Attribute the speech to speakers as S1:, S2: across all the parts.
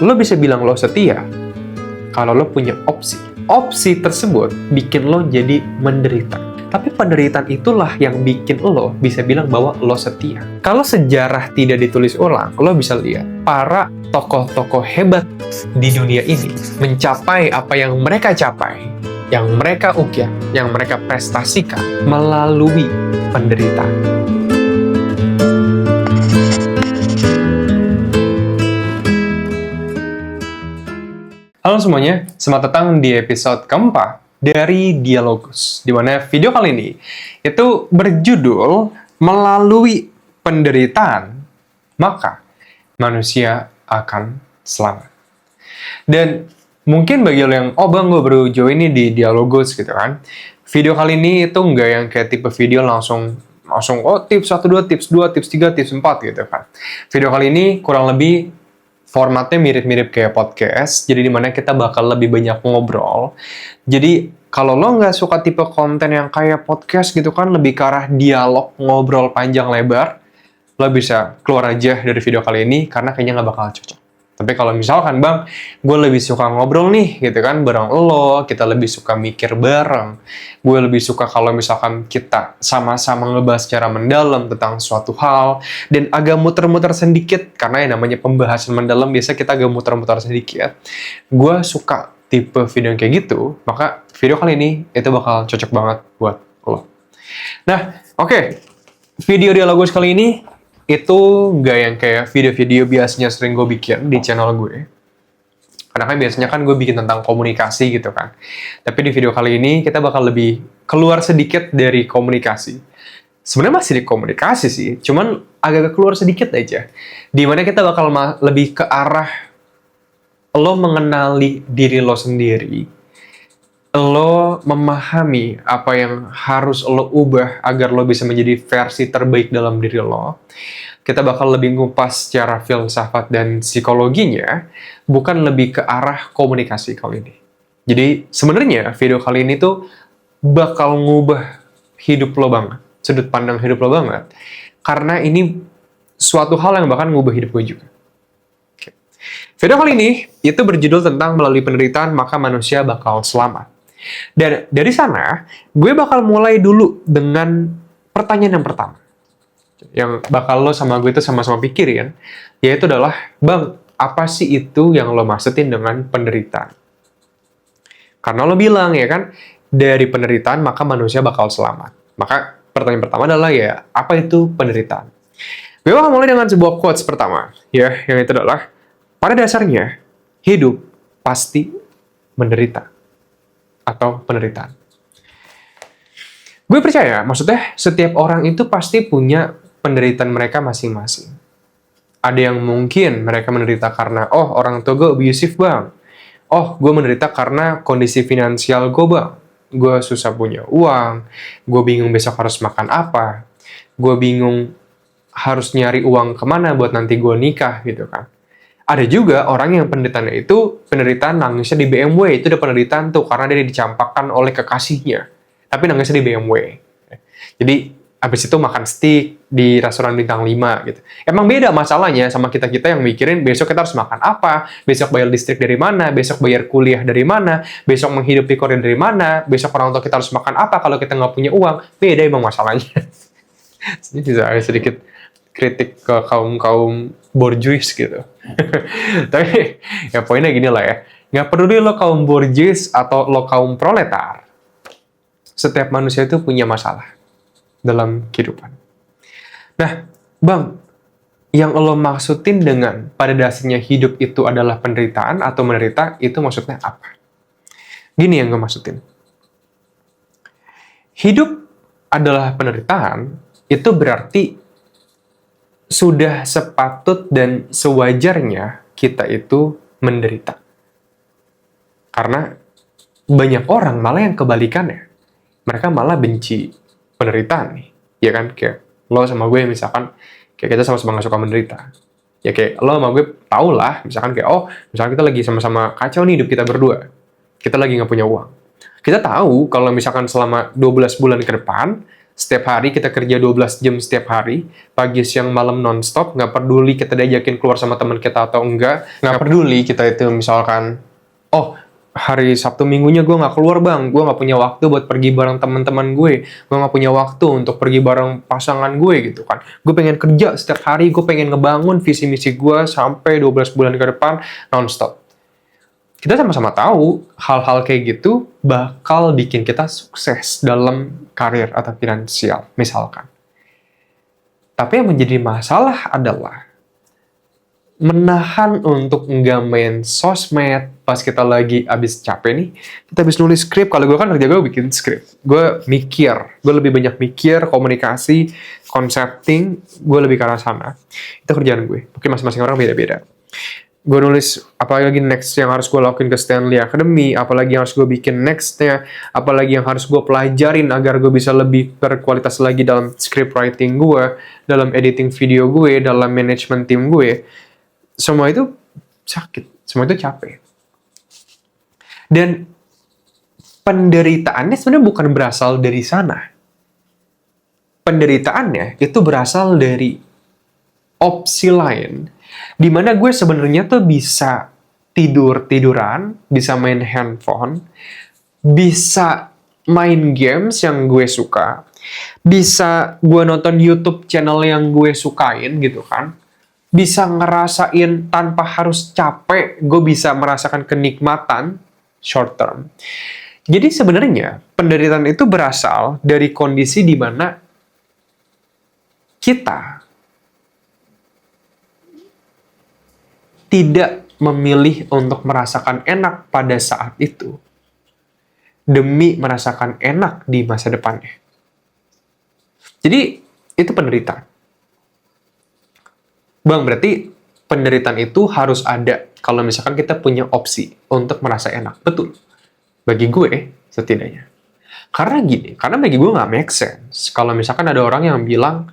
S1: Lo bisa bilang lo setia kalau lo punya opsi. Opsi tersebut bikin lo jadi menderita. Tapi penderitaan itulah yang bikin lo bisa bilang bahwa lo setia. Kalau sejarah tidak ditulis ulang, lo bisa lihat para tokoh-tokoh hebat di dunia ini mencapai apa yang mereka capai, yang mereka ukir, yang mereka prestasikan melalui penderitaan. Halo semuanya, selamat datang di episode keempat dari Dialogus, di mana video kali ini itu berjudul melalui penderitaan, maka manusia akan selamat. Dan mungkin bagi lo yang, oh bang gue baru join ini di Dialogus gitu kan, video kali ini itu nggak yang kayak tipe video langsung oh tips 1, 2, tips 2, tips 3, tips 4 gitu kan. Video kali ini kurang lebih formatnya mirip-mirip kayak podcast, jadi dimana kita bakal lebih banyak ngobrol. Jadi kalau lo nggak suka tipe konten yang kayak podcast gitu kan, lebih ke arah dialog, ngobrol panjang lebar, lo bisa keluar aja dari video kali ini, karena kayaknya nggak bakal cocok. Tapi kalau misalkan bang, gue lebih suka ngobrol nih gitu kan, bareng lo, kita lebih suka mikir bareng. Gue lebih suka kalau misalkan kita sama-sama ngebahas secara mendalam tentang suatu hal, dan agak muter-muter sedikit, karena yang namanya pembahasan mendalam biasa kita agak muter-muter sedikit. Gue suka tipe video yang kayak gitu, maka video kali ini itu bakal cocok banget buat lo. Nah, oke. Video Dialogus kali ini itu gak yang kayak video-video biasanya sering gue bikin di channel gue. Karena kan biasanya kan gue bikin tentang komunikasi gitu kan. Tapi di video kali ini kita bakal lebih keluar sedikit dari komunikasi. Sebenarnya masih di komunikasi sih, cuman agak keluar sedikit aja. Dimana kita bakal lebih ke arah lo mengenali diri lo sendiri. Lo memahami apa yang harus lo ubah agar lo bisa menjadi versi terbaik dalam diri lo. Kita bakal lebih ngupas secara filsafat dan psikologinya, bukan lebih ke arah komunikasi kali ini. Jadi sebenarnya video kali ini tuh bakal ngubah hidup lo banget, sudut pandang hidup lo banget, karena ini suatu hal yang bahkan ngubah hidup gue juga. Oke. Video kali ini itu berjudul tentang melalui penderitaan maka manusia bakal selamat. Dan dari sana, gue bakal mulai dulu dengan pertanyaan yang pertama. Yang bakal lo sama gue itu sama-sama pikirin, yaitu adalah, bang, apa sih itu yang lo maksudin dengan penderitaan? Karena lo bilang, ya kan, dari penderitaan maka manusia bakal selamat. Maka pertanyaan pertama adalah, ya, apa itu penderitaan? Gue bakal mulai dengan sebuah quotes pertama, ya, yang itu adalah, pada dasarnya, hidup pasti menderita. Atau penderitaan. Gue percaya, maksudnya setiap orang itu pasti punya penderitaan mereka masing-masing. Ada yang mungkin mereka menderita karena, oh orang tua gue abusive bang. Oh gue menderita karena kondisi finansial gue bang. Gue susah punya uang. Gue bingung besok harus makan apa. Gue bingung harus nyari uang kemana buat nanti gue nikah gitu kan. Ada juga orang yang penderitaannya itu penderitaan nangisnya di BMW. Itu udah penderitaan tuh, karena dia dicampakkan oleh kekasihnya. Tapi nangisnya di BMW. Jadi, habis itu makan steak di restoran bintang 5 gitu. Emang beda masalahnya sama kita-kita yang mikirin besok kita harus makan apa, besok bayar listrik dari mana, besok bayar kuliah dari mana, besok menghidupi keluarga dari mana, besok orang tua kita harus makan apa kalau kita nggak punya uang. Beda emang masalahnya. Ini bisa agak sedikit kritik ke kaum-kaum borjuis gitu. Tapi ya poinnya gini lah ya, nggak peduli lo kaum borjuis atau lo kaum proletar, setiap manusia itu punya masalah dalam kehidupan. Nah, bang, yang lo maksudin dengan pada dasarnya hidup itu adalah penderitaan atau menderita, itu maksudnya apa? Gini yang gue maksudin. Hidup adalah penderitaan, itu berarti sudah sepatut dan sewajarnya kita itu menderita. Karena banyak orang malah yang kebalikannya. Mereka malah benci penderitaan nih. Ya kan? Kayak lo sama gue misalkan, kayak kita sama-sama gak suka menderita. Ya kayak lo sama gue tau lah, misalkan kayak, oh misalkan kita lagi sama-sama kacau nih hidup kita berdua. Kita lagi gak punya uang. Kita tahu kalau misalkan selama 12 bulan ke depan, Setiap hari kita kerja 12 jam setiap hari, pagi, siang, malam non-stop, nggak peduli kita diajakin keluar sama teman kita atau enggak, nggak peduli kita itu misalkan, oh, hari Sabtu Minggunya gue nggak keluar bang, gue nggak punya waktu buat pergi bareng teman-teman gue nggak punya waktu untuk pergi bareng pasangan gue gitu kan. Gue pengen kerja setiap hari, gue pengen ngebangun visi misi gue sampai 12 bulan ke depan non-stop. Kita sama-sama tahu hal-hal kayak gitu bakal bikin kita sukses dalam karir atau finansial, misalkan. Tapi yang menjadi masalah adalah menahan untuk nggak main sosmed pas kita lagi abis capek nih. Kita abis nulis skrip, kalau gue kan kerja gue bikin skrip. Gue mikir, gue lebih banyak mikir, komunikasi, concepting, gue lebih ke arah sana. Itu kerjaan gue. Mungkin masing-masing orang beda-beda. Gue nulis apalagi next yang harus gue lakuin ke Stanley Academy, apalagi yang harus gue bikin nextnya, apalagi yang harus gue pelajarin agar gue bisa lebih berkualitas lagi dalam script writing gue, dalam editing video gue, dalam management tim gue. Semua itu sakit, semua itu capek. Dan penderitaannya sebenarnya bukan berasal dari sana. Penderitaannya itu berasal dari opsi lain, di mana gue sebenarnya tuh bisa tiduran, bisa main handphone, bisa main games yang gue suka, bisa gue nonton YouTube channel yang gue sukain gitu kan, bisa ngerasain tanpa harus capek, gue bisa merasakan kenikmatan short term. Jadi sebenarnya penderitaan itu berasal dari kondisi di mana kita tidak memilih untuk merasakan enak pada saat itu demi merasakan enak di masa depannya. Jadi itu penderitaan. Bang, berarti penderitaan itu harus ada kalau misalkan kita punya opsi untuk merasa enak. Betul. Bagi gue, setidaknya. Karena gini, karena bagi gue nggak make sense kalau misalkan ada orang yang bilang,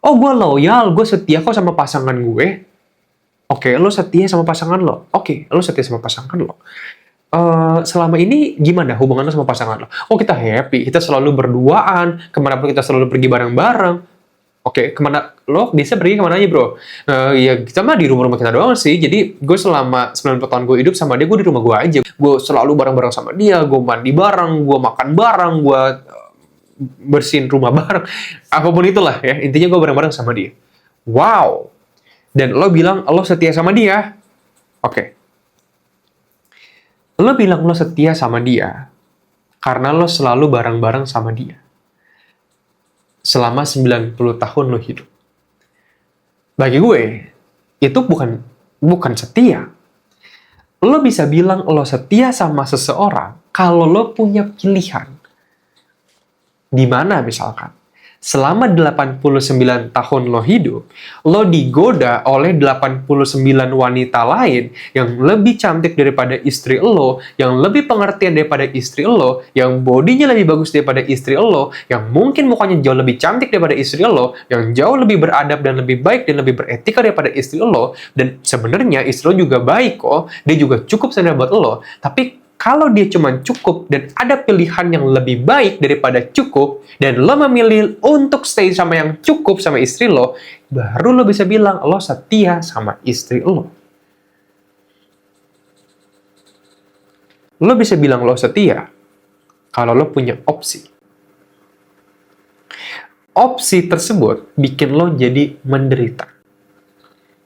S1: oh gue loyal, gue setia kok sama pasangan gue. Oke, lo setia sama pasangan lo. Oke, lo setia sama pasangan lo. Selama ini gimana hubungan lo sama pasangan lo? Oh, kita happy. Kita selalu berduaan. Kemanapun kita selalu pergi bareng-bareng. Oke, kemana lo bisa pergi kemana aja, bro? Ya, kita mah di rumah-rumah kita doang sih. Jadi, gue selama 90 tahun gue hidup sama dia, gue di rumah gue aja. Gue selalu bareng-bareng sama dia. Gue mandi bareng, gue makan bareng, gue bersihin rumah bareng. Apapun itulah ya. Intinya gue bareng-bareng sama dia. Wow! Dan lo bilang lo setia sama dia. Oke. Lo bilang lo setia sama dia karena lo selalu bareng-bareng sama dia. Selama 90 tahun lo hidup. Bagi gue, itu bukan setia. Lo bisa bilang lo setia sama seseorang kalau lo punya pilihan. Di mana misalkan? Selama 89 tahun lo hidup, lo digoda oleh 89 wanita lain yang lebih cantik daripada istri lo, yang lebih pengertian daripada istri lo, yang bodinya lebih bagus daripada istri lo, yang mungkin mukanya jauh lebih cantik daripada istri lo, yang jauh lebih beradab dan lebih baik dan lebih beretika daripada istri lo, dan sebenarnya istri lo juga baik kok, dia juga cukup sebenarnya buat lo, tapi kalau dia cuma cukup dan ada pilihan yang lebih baik daripada cukup, dan lo memilih untuk stay sama yang cukup sama istri lo, baru lo bisa bilang lo setia sama istri lo. Lo bisa bilang lo setia kalau lo punya opsi. Opsi tersebut bikin lo jadi menderita.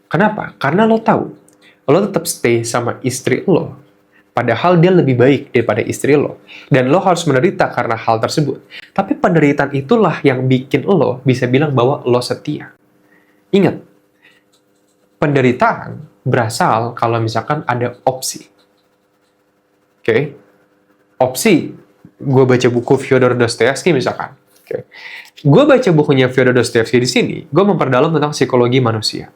S1: Kenapa? Karena lo tahu, lo tetap stay sama istri lo. Padahal dia lebih baik daripada istri lo. Dan lo harus menderita karena hal tersebut. Tapi penderitaan itulah yang bikin lo bisa bilang bahwa lo setia. Ingat, penderitaan berasal kalau misalkan ada opsi. Oke? Opsi, gue baca buku Fyodor Dostoevsky misalkan. Oke. Gue baca bukunya Fyodor Dostoevsky di sini, gue memperdalam tentang psikologi manusia.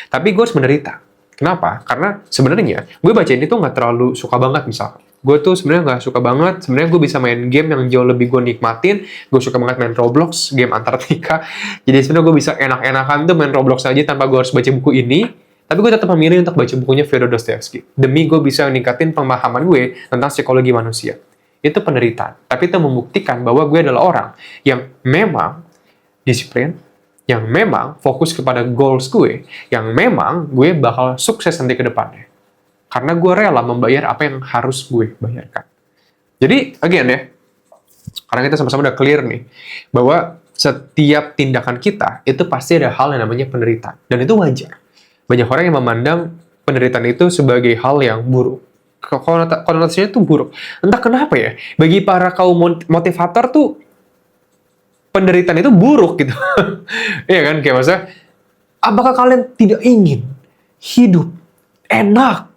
S1: Tapi gue harus menderita. Kenapa? Karena sebenarnya gue baca ini tuh nggak terlalu suka banget misalkan. Gue tuh sebenarnya nggak suka banget. Sebenarnya gue bisa main game yang jauh lebih gue nikmatin. Gue suka banget main Roblox, game Antartika. Jadi sebenarnya gue bisa enak-enakan tuh main Roblox aja tanpa gue harus baca buku ini. Tapi gue tetap memilih untuk baca bukunya Fyodor Dostoevsky. Demi gue bisa meningkatin pemahaman gue tentang psikologi manusia. itu penderitaan. Tapi itu membuktikan bahwa gue adalah orang yang memang disiplin, yang memang fokus kepada goals gue, yang memang gue bakal sukses nanti ke depannya. Karena gue rela membayar apa yang harus gue bayarkan. Jadi, again ya, karena kita sama-sama udah clear nih, bahwa setiap tindakan kita, itu pasti ada hal yang namanya penderitaan. Dan itu wajar. Banyak orang yang memandang penderitaan itu sebagai hal yang buruk. Konotasinya itu buruk. Entah kenapa ya, bagi para kaum motivator tuh, penderitaan itu buruk gitu. Iya kan? Kayak maksudnya, apakah kalian tidak ingin hidup enak?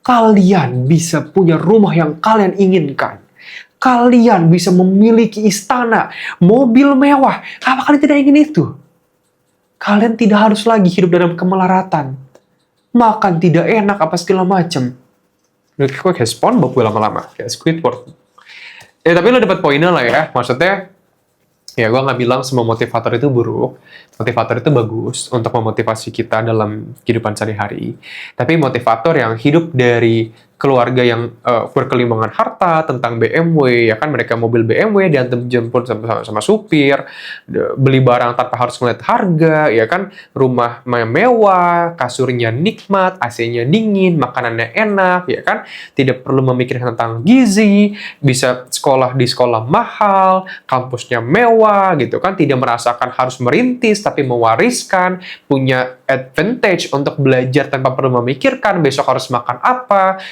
S1: Kalian bisa punya rumah yang kalian inginkan. Kalian bisa memiliki istana, mobil mewah. Apa kalian tidak ingin itu? Kalian tidak harus lagi hidup dalam kemelaratan. Makan tidak enak, apa segala macam. Gue kayak SpongeBob lama-lama. Kayak Squidward. Ya, tapi lo dapat poinnya lah ya. Maksudnya, ya, gue nggak bilang semua motivator itu buruk. Motivator itu bagus untuk memotivasi kita dalam kehidupan sehari-hari. Tapi motivator yang hidup dari keluarga yang berkelimbangan harta, tentang BMW, ya kan, mereka mobil BMW diantar jemput sama supir, beli barang tanpa harus melihat harga, ya kan, rumah mewah, kasurnya nikmat, AC-nya dingin, makanannya enak, ya kan, tidak perlu memikirkan tentang gizi, bisa sekolah di sekolah mahal, kampusnya mewah, gitu kan, tidak merasakan harus merintis, tapi mewariskan, punya advantage untuk belajar tanpa perlu memikirkan besok harus makan apa.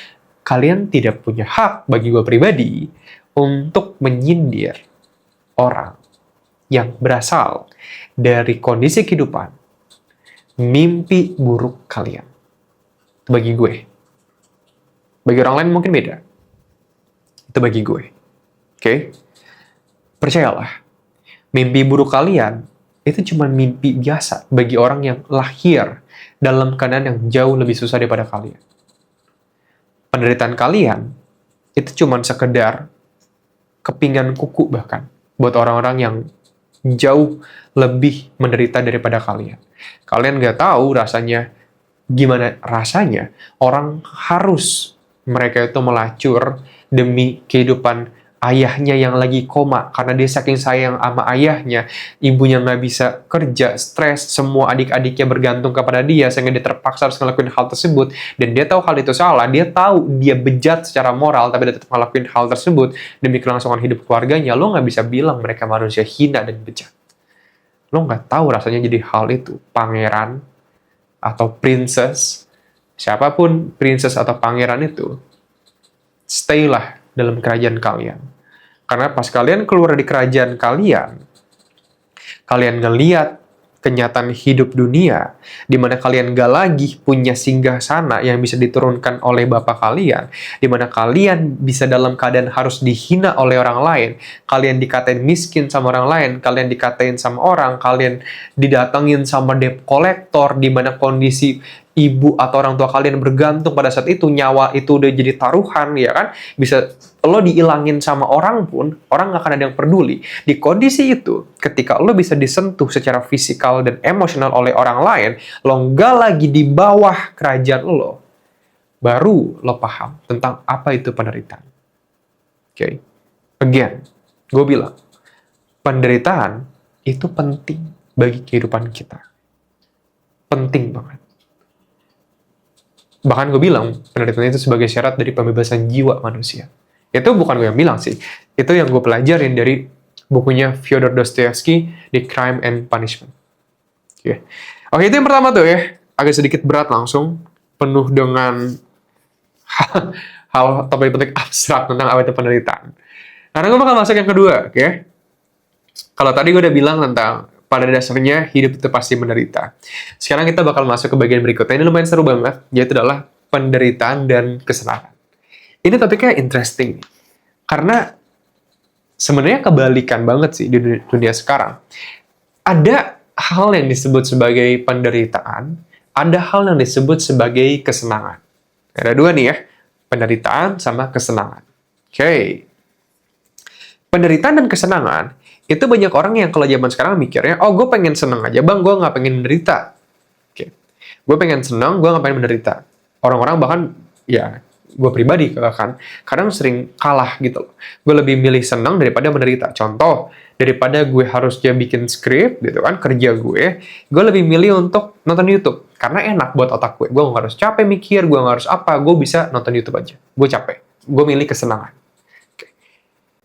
S1: Kalian tidak punya hak, bagi gue pribadi, untuk menyindir orang yang berasal dari kondisi kehidupan, mimpi buruk kalian. Itu bagi gue. Bagi orang lain mungkin beda. Itu bagi gue. Oke? Percayalah, mimpi buruk kalian itu cuma mimpi biasa bagi orang yang lahir dalam keadaan yang jauh lebih susah daripada kalian. Penderitaan kalian itu cuma sekedar kepingan kuku bahkan buat orang-orang yang jauh lebih menderita daripada kalian. Kalian nggak tahu rasanya gimana rasanya orang harus mereka itu melacur demi kehidupan ayahnya yang lagi koma karena dia saking sayang sama ayahnya, ibunya nggak bisa kerja, stres, semua adik-adiknya bergantung kepada dia sehingga dia terpaksa harus ngelakuin hal tersebut, dan dia tahu hal itu salah, dia tahu dia bejat secara moral tapi dia tetap ngelakuin hal tersebut demi kelangsungan hidup keluarganya. Lo nggak bisa bilang mereka manusia hina dan bejat. Lo nggak tahu rasanya jadi hal itu. Pangeran atau princess, siapapun princess atau pangeran itu, stay lah dalam kerajaan kalian. Karena pas kalian keluar dari kerajaan kalian, kalian ngeliat kenyataan hidup dunia, di mana kalian gak lagi punya singgah sana yang bisa diturunkan oleh bapak kalian, di mana kalian bisa dalam keadaan harus dihina oleh orang lain, kalian dikatain miskin sama orang lain, kalian dikatain sama orang, kalian didatengin sama debt collector, di mana kondisi ibu atau orang tua kalian bergantung pada saat itu, nyawa itu udah jadi taruhan, ya kan? Bisa lo diilangin sama orang pun, orang gak akan ada yang peduli. Di kondisi itu, ketika lo bisa disentuh secara fisikal dan emosional oleh orang lain, lo gak lagi di bawah kerajaan lo, baru lo paham tentang apa itu penderitaan. Oke? Again, gue bilang, penderitaan itu penting bagi kehidupan kita. Penting banget. Bahkan gue bilang, penderitaan itu sebagai syarat dari pembebasan jiwa manusia. Itu bukan gue yang bilang sih. Itu yang gue pelajarin dari bukunya Fyodor Dostoevsky, The Crime and Punishment. Oke, itu yang pertama tuh ya. Agak sedikit berat langsung. Penuh dengan hal topik abstrak tentang apa itu penderitaan. Karena gue bakal masuk yang kedua, oke? Kalau tadi gue udah bilang tentang pada dasarnya hidup itu pasti menderita. Sekarang kita bakal masuk ke bagian berikutnya. Ini lumayan seru banget, yaitu adalah penderitaan dan kesenangan. Ini topiknya interesting, karena sebenarnya kebalikan banget sih di dunia sekarang. Ada hal yang disebut sebagai penderitaan, ada hal yang disebut sebagai kesenangan. Ada dua nih ya, penderitaan sama kesenangan. Oke. Penderitaan dan kesenangan, itu banyak orang yang kalau zaman sekarang mikirnya, oh gue pengen seneng aja bang, gue nggak pengen menderita. Oke. Gue pengen seneng, gue nggak pengen menderita. Orang-orang bahkan, ya, gue pribadi kan, kadang sering kalah gitu loh. Gue lebih milih senang daripada menderita. Contoh, daripada gue harusnya bikin skrip gitu kan, kerja gue lebih milih untuk nonton YouTube. Karena enak buat otak gue nggak harus capek mikir, gue nggak harus apa, gue bisa nonton YouTube aja. Gue capek, gue milih kesenangan. Oke.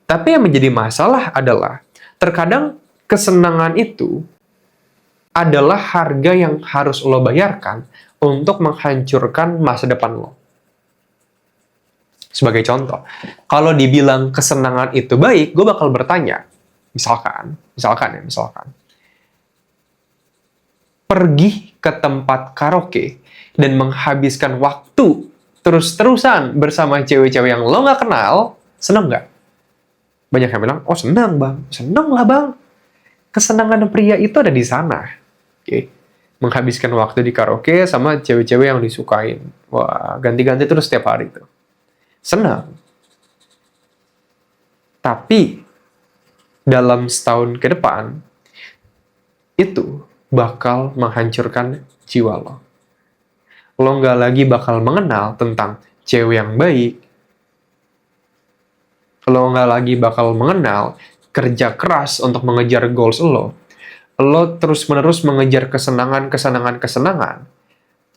S1: Tapi yang menjadi masalah adalah, terkadang kesenangan itu adalah harga yang harus lo bayarkan untuk menghancurkan masa depan lo. Sebagai contoh, kalau dibilang kesenangan itu baik, gue bakal bertanya, misalkan, pergi ke tempat karaoke dan menghabiskan waktu terus-terusan bersama cewek-cewek yang lo nggak kenal, seneng nggak? Banyak yang bilang, oh seneng bang, seneng lah bang. Kesenangan pria itu ada di sana. Oke. Menghabiskan waktu di karaoke sama cewek-cewek yang disukain. Wah, ganti-ganti terus setiap hari itu. Senang. Tapi, dalam setahun ke depan, itu bakal menghancurkan jiwa lo. Lo nggak lagi bakal mengenal tentang cewek yang baik. Lo nggak lagi bakal mengenal kerja keras untuk mengejar goals lo. Lo terus-menerus mengejar kesenangan.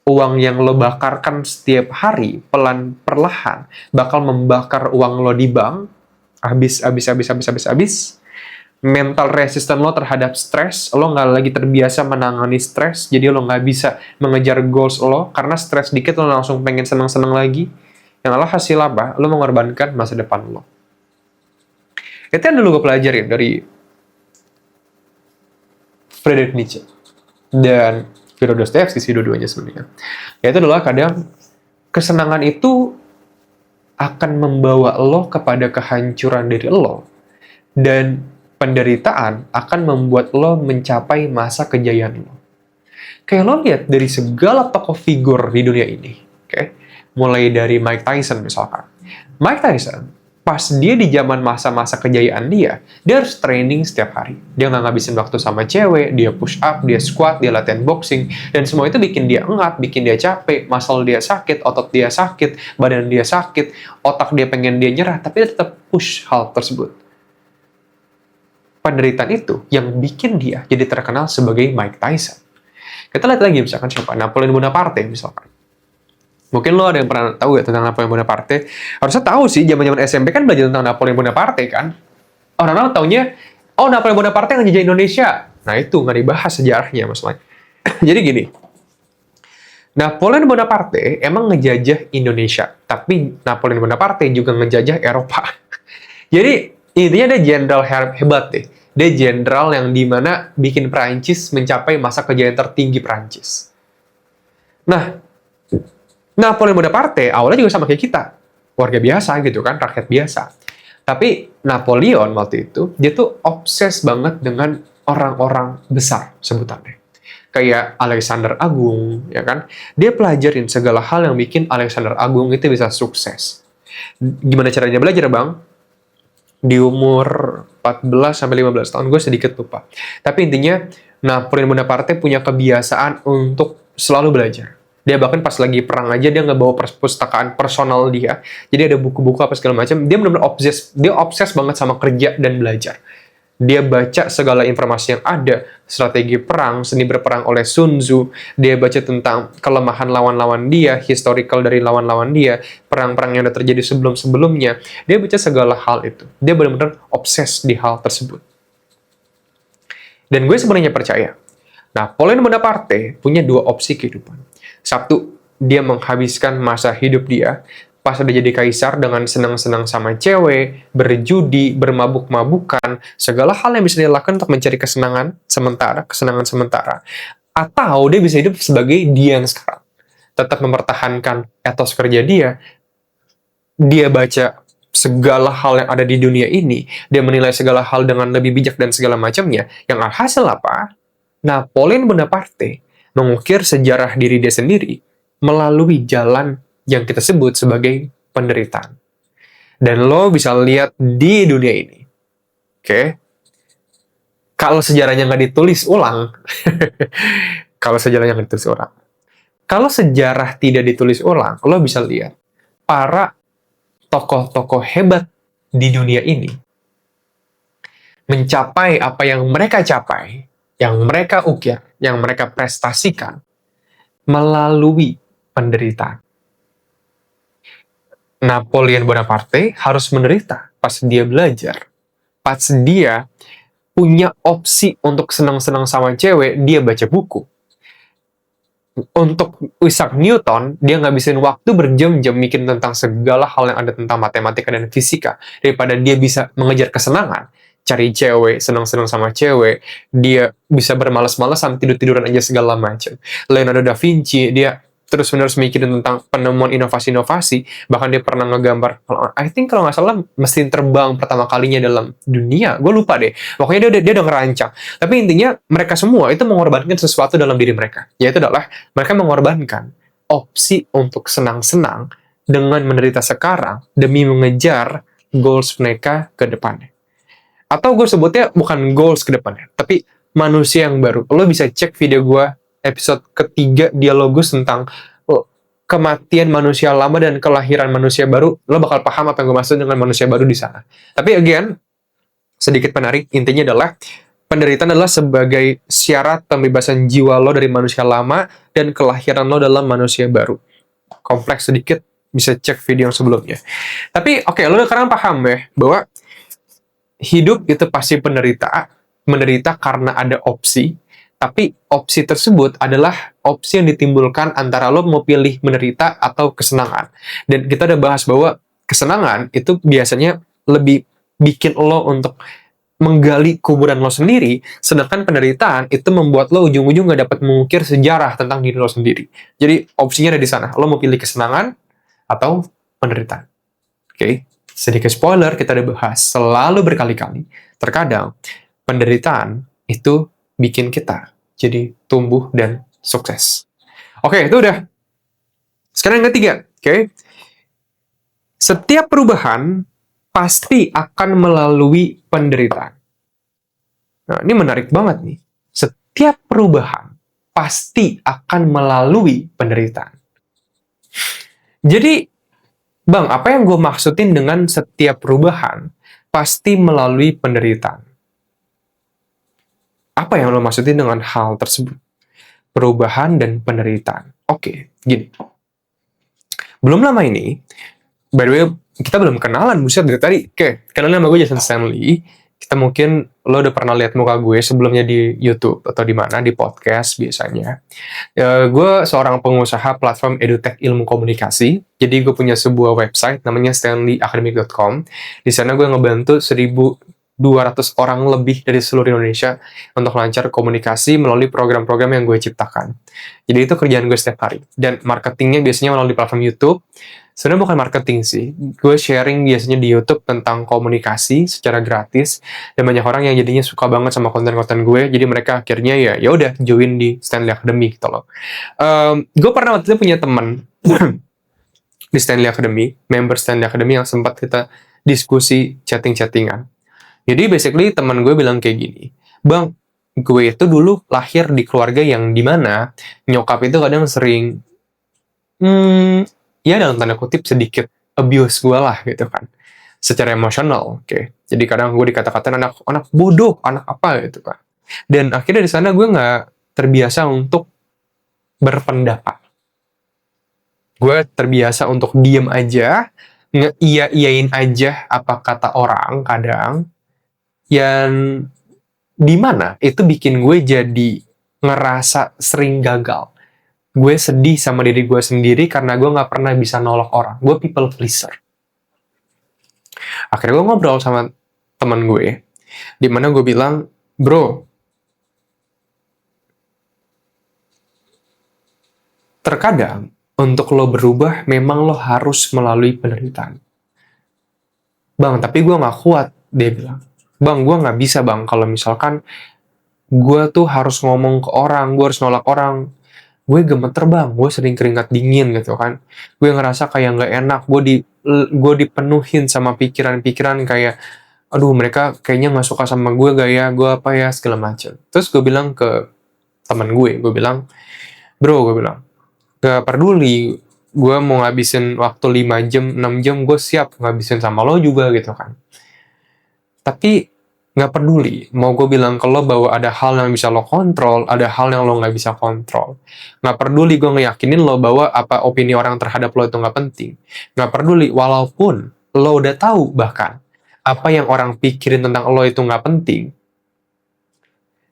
S1: Uang yang lo bakarkan setiap hari, perlahan, bakal membakar uang lo di bank, habis. Mental resisten lo terhadap stres, lo nggak lagi terbiasa menangani stres, jadi lo nggak bisa mengejar goals lo, karena stres dikit lo langsung pengen senang-senang lagi. Yang lo hasil apa? Lo mengorbankan masa depan lo. Itu yang dulu gue pelajarin dari Friedrich Nietzsche dan Fyodor Dostoevsky sih dua-duanya sebenarnya. Yaitu adalah kadang kesenangan itu akan membawa lo kepada kehancuran diri lo, dan penderitaan akan membuat lo mencapai masa kejayaan lo. Kayak lo lihat dari segala tokoh figur di dunia ini, oke? Mulai dari Mike Tyson misalkan. Mike Tyson, pas dia di zaman masa-masa kejayaan dia harus training setiap hari. Dia nggak ngabisin waktu sama cewek, dia push up, dia squat, dia latihan boxing, dan semua itu bikin dia engat, bikin dia capek, muscle dia sakit, otot dia sakit, badan dia sakit, otak dia pengen dia nyerah, tapi dia tetap push hal tersebut. Penderitaan itu yang bikin dia jadi terkenal sebagai Mike Tyson. Kita lihat lagi misalkan siapa, Napoleon Bonaparte misalkan. Mungkin lo ada yang pernah tahu ya tentang Napoleon Bonaparte. Harusnya tahu sih, zaman-zaman SMP kan belajar tentang Napoleon Bonaparte kan. Orang-orang taunya, oh Napoleon Bonaparte yang ngejajah Indonesia. Nah itu, nggak dibahas sejarahnya maksudnya. Jadi gini, Napoleon Bonaparte emang ngejajah Indonesia, tapi Napoleon Bonaparte juga ngejajah Eropa. Jadi intinya dia jenderal hebat deh. Dia jenderal yang dimana bikin Prancis mencapai masa kejayaan tertinggi Prancis. Nah, Napoleon Bonaparte awalnya juga sama kayak kita, warga biasa gitu kan, rakyat biasa. Tapi Napoleon waktu itu, dia tuh obses banget dengan orang-orang besar sebutannya. Kayak Alexander Agung, ya kan? Dia pelajarin segala hal yang bikin Alexander Agung itu bisa sukses. Gimana caranya belajar, Bang? Di umur 14-15 tahun, gue sedikit lupa. Tapi intinya, Napoleon Bonaparte punya kebiasaan untuk selalu belajar. Dia bahkan pas lagi perang aja, dia nggak bawa perpustakaan personal dia. Jadi ada buku-buku apa segala macam. Dia benar-benar obses banget sama kerja dan belajar. Dia baca segala informasi yang ada, strategi perang, seni berperang oleh Sun Tzu. Dia baca tentang kelemahan lawan-lawan dia, historical dari lawan-lawan dia, perang-perang yang udah terjadi sebelum-sebelumnya. Dia baca segala hal itu. Dia benar-benar obses di hal tersebut. Dan gue sebenarnya percaya, Napoleon Bonaparte punya dua opsi kehidupan. Satu, dia menghabiskan masa hidup dia pas udah jadi kaisar dengan senang-senang sama cewek, berjudi, bermabuk-mabukan, segala hal yang bisa dia lakukan untuk mencari kesenangan sementara. Atau dia bisa hidup sebagai dia yang sekarang. Tetap mempertahankan etos kerja dia baca segala hal yang ada di dunia ini, dia menilai segala hal dengan lebih bijak dan segala macamnya, yang alhasil apa? Napoleon Bonaparte mengukir sejarah diri dia sendiri melalui jalan yang kita sebut sebagai penderitaan. Dan lo bisa lihat di dunia ini. Oke? Kalau sejarahnya nggak ditulis ulang, kalau sejarah tidak ditulis ulang, lo bisa lihat para tokoh-tokoh hebat di dunia ini mencapai apa yang mereka capai, yang mereka ukir, yang mereka prestasikan melalui penderitaan. Napoleon Bonaparte harus menderita pas dia belajar. Pas dia punya opsi untuk senang-senang sama cewek, dia baca buku. Untuk Isaac Newton, dia ngabisin waktu berjam-jam mikir tentang segala hal yang ada tentang matematika dan fisika, daripada dia bisa mengejar kesenangan, cari cewek, senang-senang sama cewek, dia bisa bermalas-malasan, tidur-tiduran aja segala macam. Leonardo da Vinci, dia terus-menerus mikirin tentang penemuan inovasi-inovasi, bahkan dia pernah ngegambar, I think kalau nggak salah, mesin terbang pertama kalinya dalam dunia, gue lupa deh, pokoknya dia udah ngerancang. Tapi intinya, mereka semua itu mengorbankan sesuatu dalam diri mereka, yaitu adalah mereka mengorbankan opsi untuk senang-senang dengan menderita sekarang demi mengejar goals mereka ke depannya. Atau gue sebutnya bukan goals ke depannya, tapi manusia yang baru. Lo bisa cek video gue episode ketiga Dialogus tentang kematian manusia lama dan kelahiran manusia baru. Lo bakal paham apa yang gue maksud dengan manusia baru di sana. Tapi again, sedikit menarik, intinya adalah penderitaan adalah sebagai syarat pembebasan jiwa lo dari manusia lama dan kelahiran lo dalam manusia baru. Kompleks sedikit, bisa cek video yang sebelumnya. Tapi oke, lo sekarang paham ya, bahwa hidup itu pasti menderita karena ada opsi, tapi opsi tersebut adalah opsi yang ditimbulkan antara lo mau pilih menderita atau kesenangan. Dan kita udah bahas bahwa kesenangan itu biasanya lebih bikin lo untuk menggali kuburan lo sendiri, sedangkan penderitaan itu membuat lo ujung-ujung gak dapat mengukir sejarah tentang diri lo sendiri. Jadi opsinya ada di sana. Lo mau pilih kesenangan atau penderitaan. Oke, sedikit spoiler, kita udah bahas selalu berkali-kali. Terkadang penderitaan itu bikin kita jadi tumbuh dan sukses. Oke, itu udah. Sekarang yang ketiga, oke. Setiap perubahan pasti akan melalui penderitaan. Nah, ini menarik banget nih. Setiap perubahan pasti akan melalui penderitaan. Jadi, Bang, apa yang gue maksudin dengan setiap perubahan pasti melalui penderitaan? Apa yang lo maksudin dengan hal tersebut? Perubahan dan penderitaan. Oke, gini. Belum lama ini, by the way, kita belum kenalan, buset dari tadi. Oke, kenalin nama gue Jason Stanley. Kita mungkin, lo udah pernah lihat muka gue sebelumnya di YouTube atau di mana, di podcast biasanya. Gue seorang pengusaha platform edutech ilmu komunikasi. Jadi gue punya sebuah website namanya stanleyacademic.com. Di sana gue ngebantu 1.200 orang lebih dari seluruh Indonesia untuk lancar komunikasi melalui program-program yang gue ciptakan. Jadi itu kerjaan gue setiap hari. Dan marketingnya biasanya melalui platform YouTube. Sebenarnya bukan marketing sih. Gue sharing biasanya di YouTube tentang komunikasi secara gratis. Dan banyak orang yang jadinya suka banget sama konten-konten gue. Jadi mereka akhirnya ya udah join di Stanley Academy gitu loh. Gue pernah waktu itu punya teman di Stanley Academy, member Stanley Academy yang sempat kita diskusi chatting-chattingan. Jadi basically teman gue bilang kayak gini, Bang, gue itu dulu lahir di keluarga yang dimana nyokap itu kadang sering, ya dalam tanda kutip sedikit abuse gue lah gitu kan, secara emosional, oke. Jadi kadang gue dikata-katain anak bodoh, anak apa gitu kan. Dan akhirnya di sana gue nggak terbiasa untuk berpendapat. Gue terbiasa untuk diem aja, nge-iya-iyain aja apa kata orang kadang, yang dimana itu bikin gue jadi ngerasa sering gagal. Gue sedih sama diri gue sendiri karena gue gak pernah bisa nolak orang. Gue people pleaser. Akhirnya gue ngobrol sama teman gue, dimana gue bilang, bro, terkadang untuk lo berubah memang lo harus melalui penderitaan. Bang, tapi gue gak kuat, dia bilang. Bang, gue gak bisa bang kalau misalkan gue tuh harus ngomong ke orang, gue harus nolak orang. Gue gemeter bang, gue sering keringat dingin gitu kan. Gue ngerasa kayak gak enak, gue dipenuhin sama pikiran-pikiran kayak, aduh mereka kayaknya gak suka sama gue gaya, gue apa ya, segala macam. Terus gue bilang ke teman gue bilang, bro, gue bilang, gak peduli gue mau ngabisin waktu 5 jam, 6 jam, gue siap ngabisin sama lo juga gitu kan. Tapi nggak peduli, mau gue bilang ke lo bahwa ada hal yang bisa lo kontrol, ada hal yang lo nggak bisa kontrol. Nggak peduli gue ngeyakinin lo bahwa apa opini orang terhadap lo itu nggak penting. Nggak peduli, walaupun lo udah tahu bahkan apa yang orang pikirin tentang lo itu nggak penting.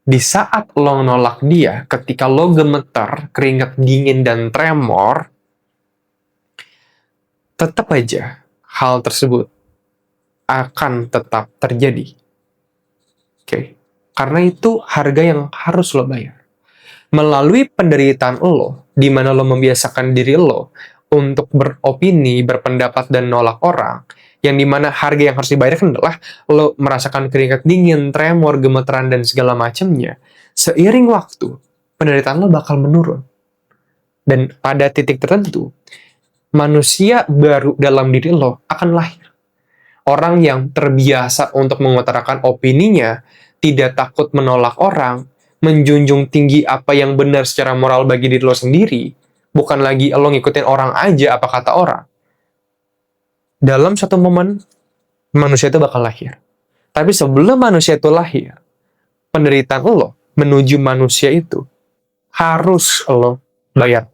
S1: Di saat lo nolak dia, ketika lo gemeter, keringat dingin, dan tremor, tetap aja hal tersebut akan tetap terjadi. Oke. Karena itu harga yang harus lo bayar. Melalui penderitaan lo, di mana lo membiasakan diri lo untuk beropini, berpendapat, dan nolak orang, yang dimana harga yang harus dibayarkan adalah lo merasakan keringat dingin, tremor, gemeteran, dan segala macamnya. Seiring waktu, penderitaan lo bakal menurun. Dan pada titik tertentu, manusia baru dalam diri lo akan lahir. Orang yang terbiasa untuk mengutarakan opininya, tidak takut menolak orang, menjunjung tinggi apa yang benar secara moral bagi diri lo sendiri, bukan lagi lo ngikutin orang aja apa kata orang. Dalam satu momen, manusia itu bakal lahir. Tapi sebelum manusia itu lahir, penderitaan lo menuju manusia itu harus lo bayar.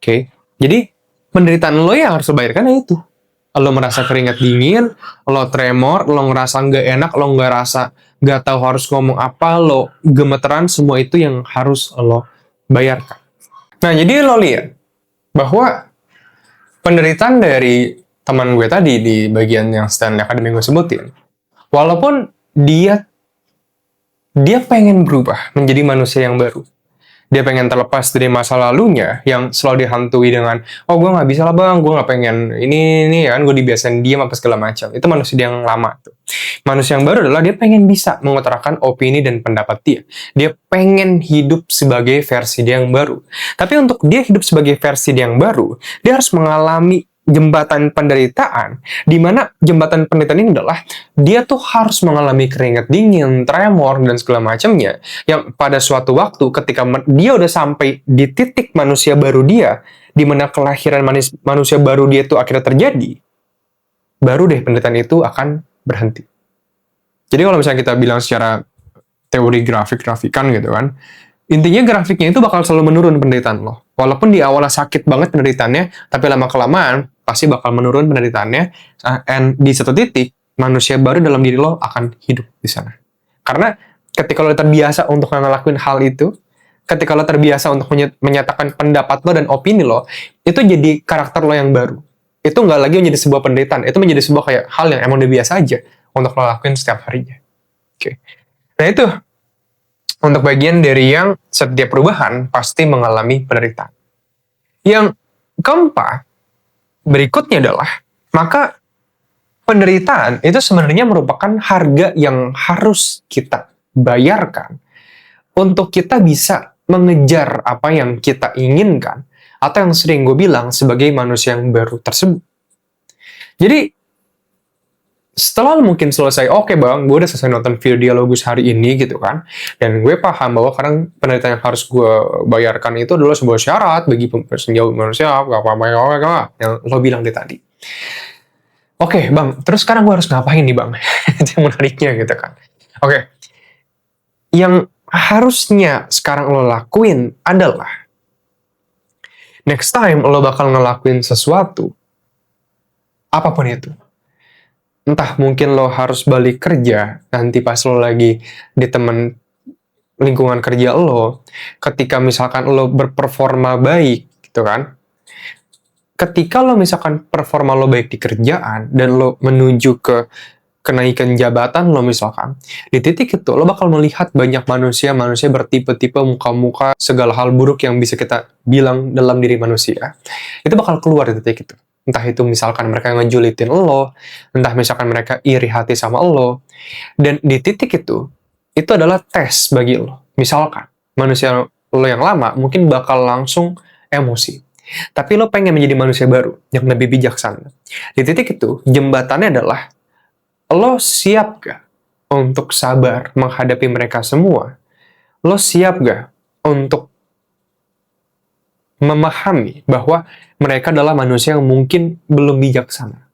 S1: Oke? Jadi, penderitaan lo yang harus lo bayarkan ya itu. Lo merasa keringat dingin, lo tremor, lo ngerasa nggak enak, lo nggak tahu harus ngomong apa, lo gemeteran, semua itu yang harus lo bayarkan. Nah, jadi lo lihat bahwa penderitaan dari teman gue tadi di bagian yang stand academy gue sebutin, walaupun dia pengen berubah menjadi manusia yang baru. Dia pengen terlepas dari masa lalunya yang selalu dihantui dengan, oh gue nggak bisa lah bang, gue nggak pengen ini ya kan, gue dibiasain diam apa segala macam. Itu manusia yang lama tuh. Manusia yang baru adalah dia pengen bisa mengutarakan opini dan pendapat dia. Dia pengen hidup sebagai versi dia yang baru. Tapi untuk dia hidup sebagai versi dia yang baru, dia harus mengalami jembatan penderitaan, di mana jembatan penderitaan ini adalah dia tuh harus mengalami keringat dingin, tremor, dan segala macamnya, yang pada suatu waktu ketika dia udah sampai di titik manusia baru dia, di mana kelahiran manusia baru dia itu akhirnya terjadi, baru deh penderitaan itu akan berhenti. Jadi kalau misalnya kita bilang secara teori grafikan gitu kan, intinya grafiknya itu bakal selalu menurun penderitaan lo. Walaupun di awalnya sakit banget penderitaannya, tapi lama-kelamaan pasti bakal menurun penderitaannya. And di satu titik, manusia baru dalam diri lo akan hidup di sana. Karena ketika lo terbiasa untuk ngelakuin hal itu, ketika lo terbiasa untuk menyatakan pendapat lo dan opini lo, itu jadi karakter lo yang baru. Itu nggak lagi menjadi sebuah penderitaan, itu menjadi sebuah kayak hal yang emang udah biasa aja untuk lo lakuin setiap harinya. Oke. Nah itu, untuk bagian dari yang setiap perubahan pasti mengalami penderitaan. Yang keempat, berikutnya adalah, maka penderitaan itu sebenarnya merupakan harga yang harus kita bayarkan untuk kita bisa mengejar apa yang kita inginkan, atau yang sering gue bilang sebagai manusia yang baru tersebut. Jadi, setelah mungkin selesai, oke bang, gue udah selesai nonton video Dialogus hari ini gitu kan, dan gue paham bahwa sekarang penderitaan yang harus gue bayarkan itu adalah sebuah syarat bagi senjauh manusia, apa yang lo bilang tadi. Oke bang, terus sekarang gue harus ngapain nih bang? Itu yang menariknya gitu kan. Oke, yang harusnya sekarang lo lakuin adalah, next time lo bakal ngelakuin sesuatu, apapun itu, entah mungkin lo harus balik kerja nanti pas lo lagi di temen lingkungan kerja lo, ketika misalkan lo berperforma baik gitu kan, ketika lo misalkan performa lo baik di kerjaan dan lo menuju ke kenaikan jabatan lo misalkan, di titik itu lo bakal melihat banyak manusia bertipe-tipe, muka-muka, segala hal buruk yang bisa kita bilang dalam diri manusia, itu bakal keluar di titik itu. Entah itu misalkan mereka ngejulitin lo, entah misalkan mereka iri hati sama lo. Dan di titik itu adalah tes bagi lo. Misalkan, manusia lo yang lama mungkin bakal langsung emosi. Tapi lo pengen menjadi manusia baru, yang lebih bijaksana. Di titik itu, jembatannya adalah, lo siap gak untuk sabar menghadapi mereka semua? Lo siap gak untuk memahami bahwa mereka adalah manusia yang mungkin belum bijaksana.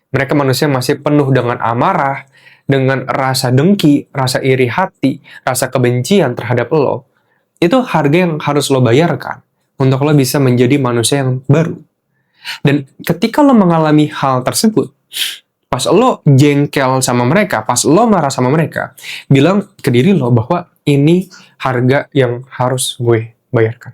S1: Mereka manusia yang masih penuh dengan amarah, dengan rasa dengki, rasa iri hati, rasa kebencian terhadap lo. Itu harga yang harus lo bayarkan untuk lo bisa menjadi manusia yang baru. Dan ketika lo mengalami hal tersebut, pas lo jengkel sama mereka, pas lo marah sama mereka, bilang ke diri lo bahwa ini harga yang harus gue bayarkan.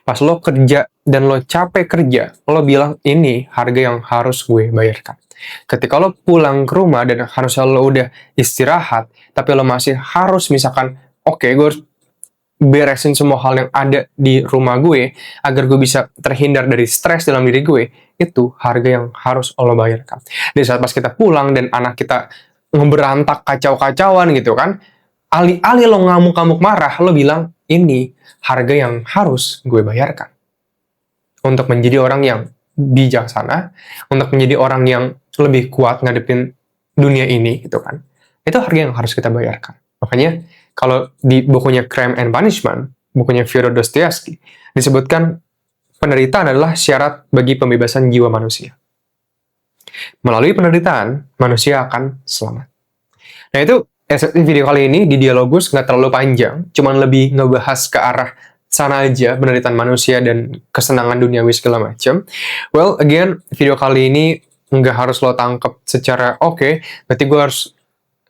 S1: Pas lo kerja dan lo capek kerja, lo bilang ini harga yang harus gue bayarkan. Ketika lo pulang ke rumah dan harusnya lo udah istirahat, tapi lo masih harus misalkan, oke, gue harus beresin semua hal yang ada di rumah gue agar gue bisa terhindar dari stres dalam diri gue, itu harga yang harus lo bayarkan. Di saat pas kita pulang dan anak kita ngeberantak kacau-kacauan gitu kan, alih-alih lo ngamuk-ngamuk marah, lo bilang ini harga yang harus gue bayarkan untuk menjadi orang yang bijaksana, untuk menjadi orang yang lebih kuat ngadepin dunia ini gitu kan. Itu harga yang harus kita bayarkan. Makanya kalau di bukunya Crime and Punishment, bukunya Fyodor Dostoevsky, disebutkan penderitaan adalah syarat bagi pembebasan jiwa manusia. Melalui penderitaan, manusia akan selamat. Nah itu video kali ini di Dialogus nggak terlalu panjang, cuman lebih ngebahas ke arah sana aja, penderitaan manusia dan kesenangan duniawi segala macam. Well, again, video kali ini nggak harus lo tangkap secara oke, berarti gue harus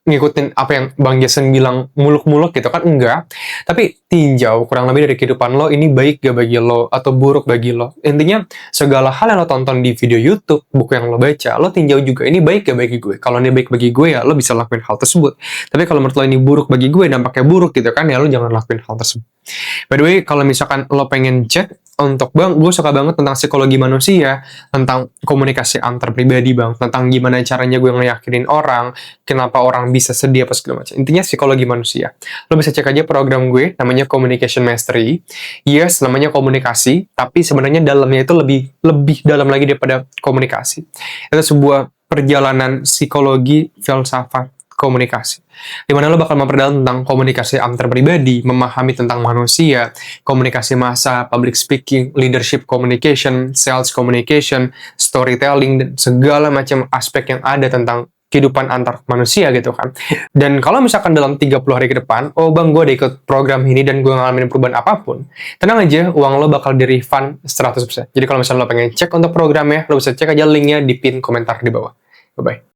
S1: ngikutin apa yang Bang Jason bilang muluk-muluk gitu kan, enggak. Tapi tinjau kurang lebih dari kehidupan lo, ini baik gak bagi lo atau buruk bagi lo. Intinya segala hal yang lo tonton di video YouTube, buku yang lo baca, lo tinjau juga ini baik gak bagi gue. Kalau ini baik bagi gue ya lo bisa lakuin hal tersebut. Tapi kalau menurut lo ini buruk bagi gue, dampaknya buruk gitu kan, ya lo jangan lakuin hal tersebut. By the way, kalau misalkan lo pengen cek untuk Bang, gue suka banget tentang psikologi manusia, tentang komunikasi antar pribadi Bang, tentang gimana caranya gue ngeyakinin orang, kenapa orang bisa sedih apa segala macam. Intinya psikologi manusia. Lo bisa cek aja program gue, namanya Communication Mastery. Yes, namanya komunikasi, tapi sebenarnya dalamnya itu lebih dalam lagi daripada komunikasi. Itu sebuah perjalanan psikologi, filsafat, komunikasi. Dimana lo bakal memperdalam tentang komunikasi antar pribadi, memahami tentang manusia, komunikasi massa, public speaking, leadership communication, sales communication, storytelling, dan segala macam aspek yang ada tentang kehidupan antar manusia gitu kan. Dan kalau misalkan dalam 30 hari ke depan, oh Bang, gue udah ikut program ini dan gue ngalamin perubahan apapun, tenang aja, uang lo bakal di-refund 100%. Jadi kalau misalnya lo pengen cek untuk programnya, lo bisa cek aja linknya di pin komentar di bawah. Bye-bye.